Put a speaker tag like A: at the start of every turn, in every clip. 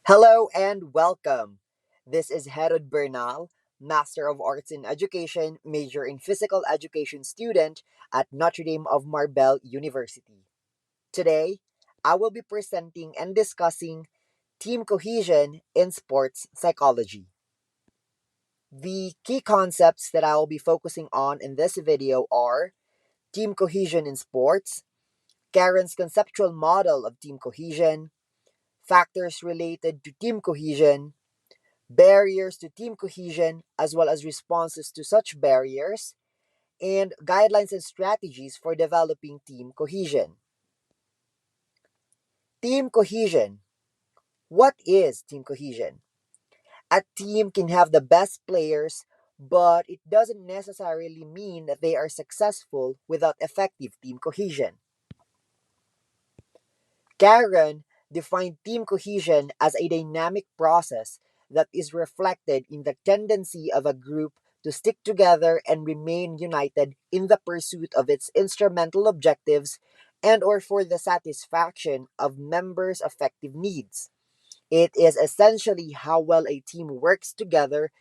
A: Hello and welcome. This is Herod Bernal, Master of Arts in Education, major in Physical Education student at Notre Dame of Marbelle University. Today, I will be presenting and discussing team cohesion in sports psychology. The key concepts that I will be focusing on in this video are team cohesion in sports, Caron's conceptual model of team cohesion, factors related to team cohesion, barriers to team cohesion, as well as responses to such barriers, and guidelines and strategies for developing team cohesion. Team cohesion. What is team cohesion? A team can have the best players, but it doesn't necessarily mean that they are successful without effective team cohesion. Caron defined team cohesion as a dynamic process that is reflected in the tendency of a group to stick together and remain united in the pursuit of its instrumental objectives and or for the satisfaction of members' affective needs. It is essentially how well a team works together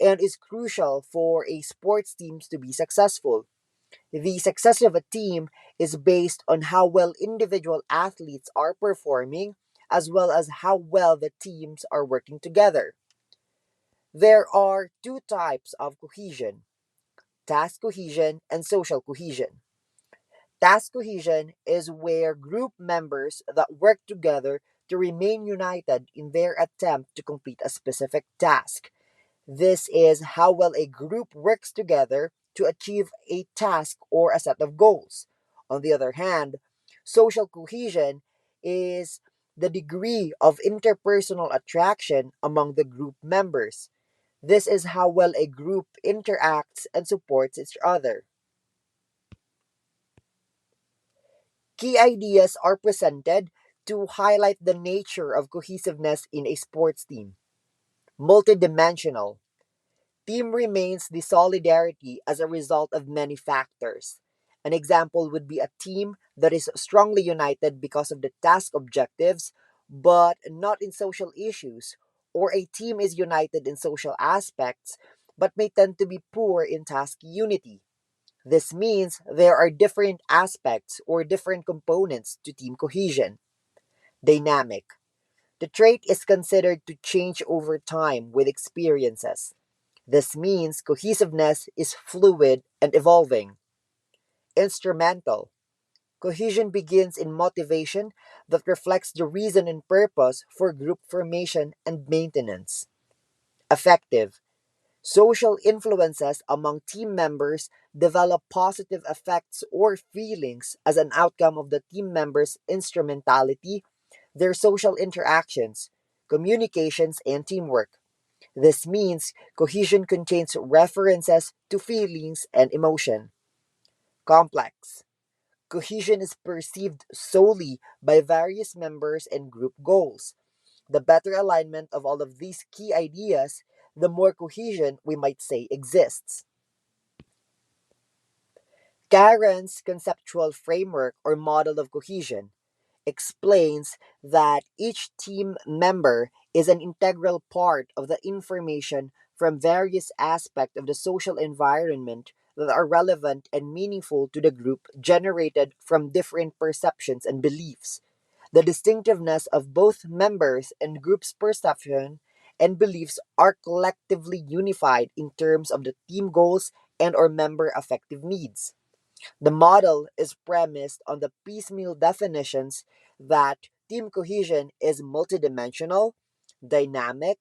A: and is crucial for a sports team to be successful. The success of a team is based on how well individual athletes are performing, as well as how well the teams are working together. There are two types of cohesion: task cohesion and social cohesion. Task cohesion is where group members that work together to remain united in their attempt to complete a specific task. This is how well a group works together to achieve a task or a set of goals. On the other hand, social cohesion is the degree of interpersonal attraction among the group members. This is how well a group interacts and supports each other. Key ideas are presented to highlight the nature of cohesiveness in a sports team. Multidimensional. Team remains the solidarity as a result of many factors. An example would be a team that is strongly united because of the task objectives, but not in social issues, or a team is united in social aspects, but may tend to be poor in task unity. This means there are different aspects or different components to team cohesion. Dynamic. The trait is considered to change over time with experiences. This means cohesiveness is fluid and evolving. Instrumental. Cohesion begins in motivation that reflects the reason and purpose for group formation and maintenance. Effective. Social influences among team members develop positive effects or feelings as an outcome of the team members' instrumentality, their social interactions, communications, and teamwork. This means cohesion contains references to feelings and emotion. Complex. Cohesion is perceived solely by various members and group goals. The better alignment of all of these key ideas, the more cohesion we might say exists. Caron's conceptual framework or model of cohesion explains that each team member is an integral part of the information from various aspects of the social environment that are relevant and meaningful to the group generated from different perceptions and beliefs. The distinctiveness of both members and group's perception and beliefs are collectively unified in terms of the team goals and or member affective needs. The model is premised on the piecemeal definitions that team cohesion is multidimensional, dynamic,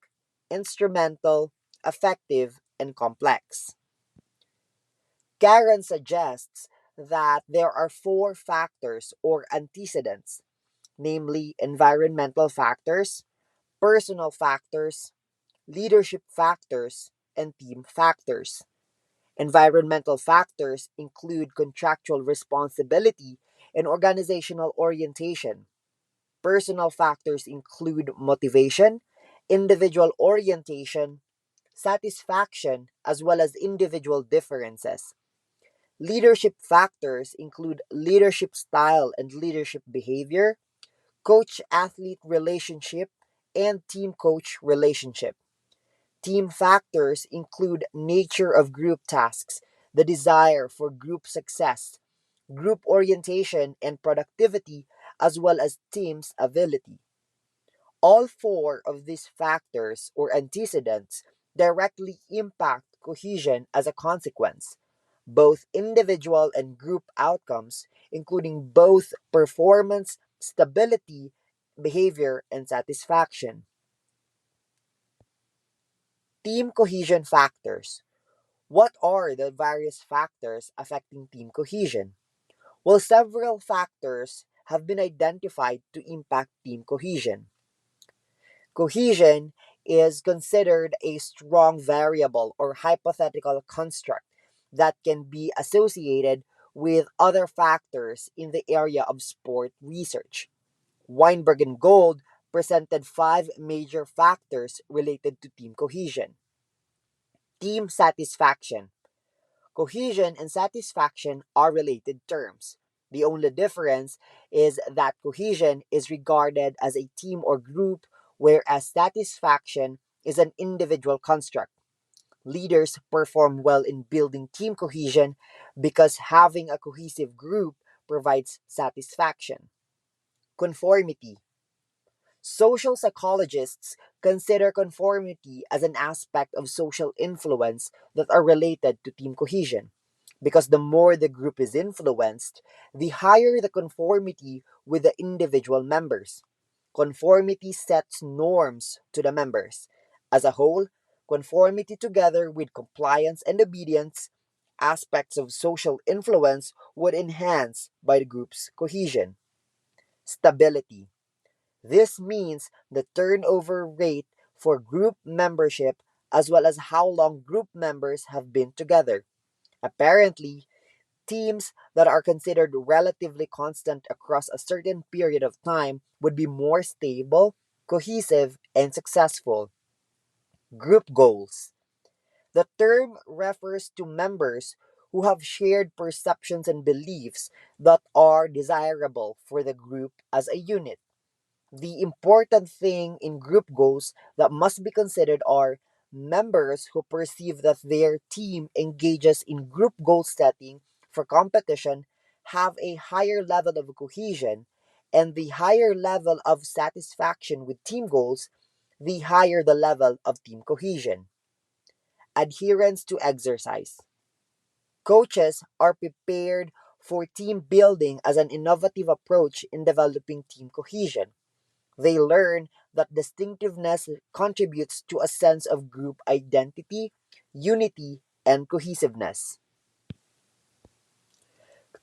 A: instrumental, affective, and complex. Caron suggests that there are four factors or antecedents, namely environmental factors, personal factors, leadership factors, and team factors. Environmental factors include contractual responsibility and organizational orientation. Personal factors include motivation, individual orientation, satisfaction, as well as individual differences. Leadership factors include leadership style and leadership behavior, coach athlete relationship, and team coach relationship. Team factors include nature of group tasks, the desire for group success, group orientation and productivity, as well as team's ability. All four of these factors or antecedents directly impact cohesion as a consequence, both individual and group outcomes, including both performance, stability, behavior, and satisfaction. Team cohesion factors. What are the various factors affecting team cohesion? Well, several factors have been identified to impact team cohesion. Cohesion is considered a strong variable or hypothetical construct that can be associated with other factors in the area of sport research. Weinberg and Gold presented five major factors related to team cohesion. Team satisfaction. Cohesion and satisfaction are related terms. The only difference is that cohesion is regarded as a team or group, whereas satisfaction is an individual construct. Leaders perform well in building team cohesion because having a cohesive group provides satisfaction. Conformity. Social psychologists consider conformity as an aspect of social influence that are related to team cohesion. Because the more the group is influenced, the higher the conformity with the individual members. Conformity sets norms to the members. As a whole, conformity together with compliance and obedience, aspects of social influence, would enhance by the group's cohesion. Stability. This means the turnover rate for group membership as well as how long group members have been together. Apparently, teams that are considered relatively constant across a certain period of time would be more stable, cohesive, and successful. Group goals. The term refers to members who have shared perceptions and beliefs that are desirable for the group as a unit. The important thing in group goals that must be considered are members who perceive that their team engages in group goal setting for competition have a higher level of cohesion, and the higher level of satisfaction with team goals, the higher the level of team cohesion. Adherence to exercise. Coaches are prepared for team building as an innovative approach in developing team cohesion. They learn that distinctiveness contributes to a sense of group identity, unity, and cohesiveness.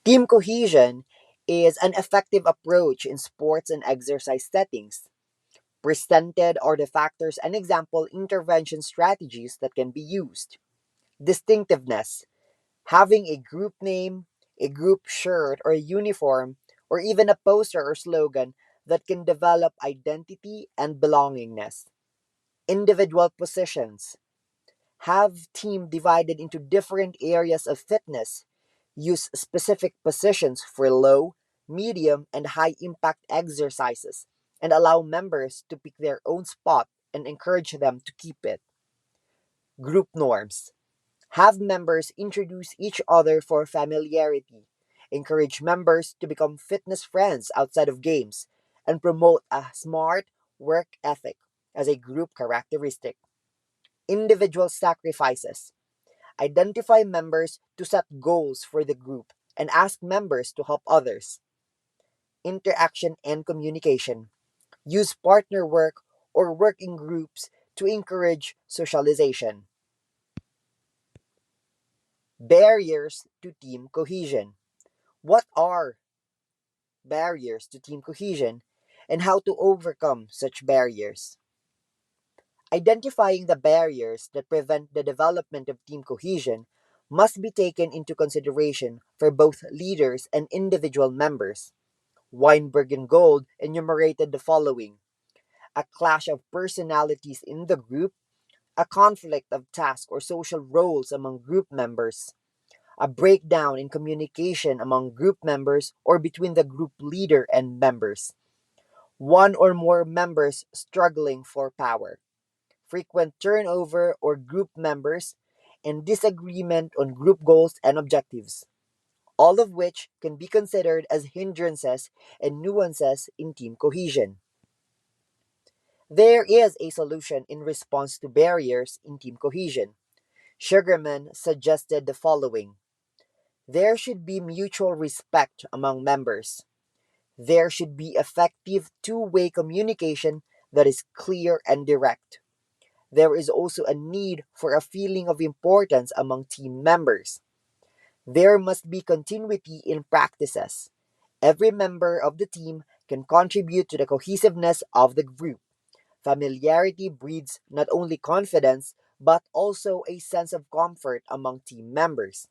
A: Team cohesion is an effective approach in sports and exercise settings. Presented are the factors and example intervention strategies that can be used. Distinctiveness. Having a group name, a group shirt or a uniform, or even a poster or slogan that can develop identity and belongingness. Individual positions. Have team divided into different areas of fitness. Use specific positions for low, medium, and high impact exercises, and allow members to pick their own spot and encourage them to keep it. Group norms. Have members introduce each other for familiarity. Encourage members to become fitness friends outside of games, and promote a smart work ethic as a group characteristic. Individual sacrifices. Identify members to set goals for the group and ask members to help others. Interaction and communication. Use partner work or working groups to encourage socialization. Barriers to team cohesion. What are barriers to team cohesion and how to overcome such barriers? Identifying the barriers that prevent the development of team cohesion must be taken into consideration for both leaders and individual members. Weinberg and Gold enumerated the following: a clash of personalities in the group, a conflict of task or social roles among group members, a breakdown in communication among group members or between the group leader and members, one or more members struggling for power, frequent turnover or group members, and disagreement on group goals and objectives, all of which can be considered as hindrances and nuances in team cohesion. There is a solution in response to barriers in team cohesion. Sugarman suggested the following: there should be mutual respect among members. There should be effective two-way communication that is clear and direct. There is also a need for a feeling of importance among team members. There must be continuity in practices. Every member of the team can contribute to the cohesiveness of the group. Familiarity breeds not only confidence, but also a sense of comfort among team members.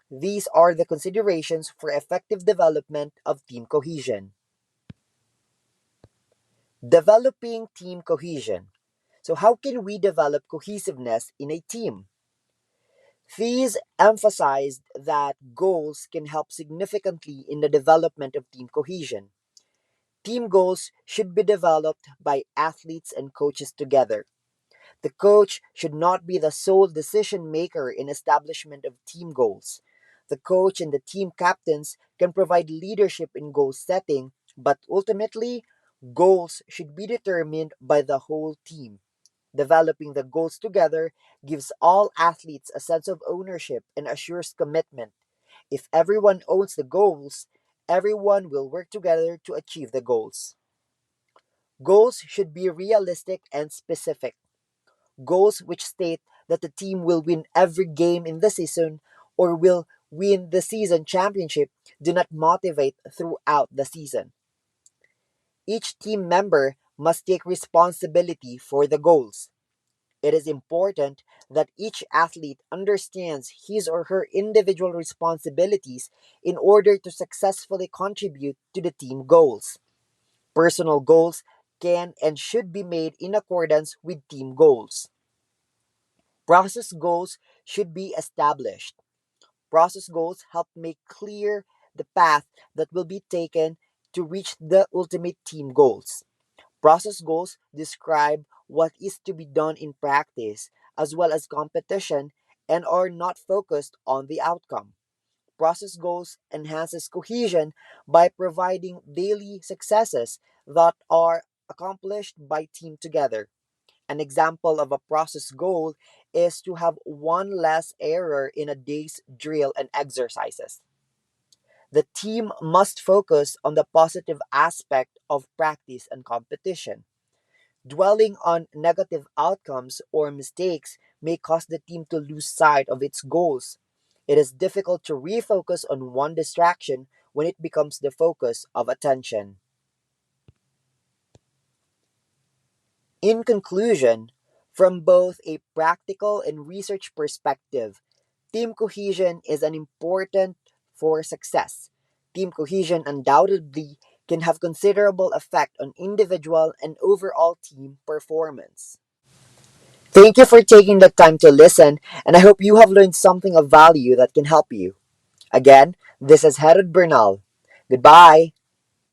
A: These are the considerations for effective development of team cohesion. Developing team cohesion. So, how can we develop cohesiveness in a team? Thies emphasized that goals can help significantly in the development of team cohesion. Team goals should be developed by athletes and coaches together. The coach should not be the sole decision maker in establishment of team goals. The coach and the team captains can provide leadership in goal setting, but ultimately, goals should be determined by the whole team. Developing the goals together gives all athletes a sense of ownership and assures commitment. If everyone owns the goals, everyone will work together to achieve the goals. Goals should be realistic and specific. Goals which state that the team will win every game in the season or will win the season championship do not motivate throughout the season. Each team member must take responsibility for the goals. It is important that each athlete understands his or her individual responsibilities in order to successfully contribute to the team goals. Personal goals can and should be made in accordance with team goals. Process goals should be established. Process goals help make clear the path that will be taken to reach the ultimate team goals. Process goals describe what is to be done in practice as well as competition and are not focused on the outcome. Process goals enhances cohesion by providing daily successes that are accomplished by team together. An example of a process goal is to have one less error in a day's drill and exercises. The team must focus on the positive aspect of practice and competition. Dwelling on negative outcomes or mistakes may cause the team to lose sight of its goals. It is difficult to refocus on one distraction when it becomes the focus of attention. In conclusion, from both a practical and research perspective, team cohesion is an important for success. Team cohesion undoubtedly can have considerable effect on individual and overall team performance. Thank you for taking the time to listen, and I hope you have learned something of value that can help you. Again, this is Herod Bernal. Goodbye.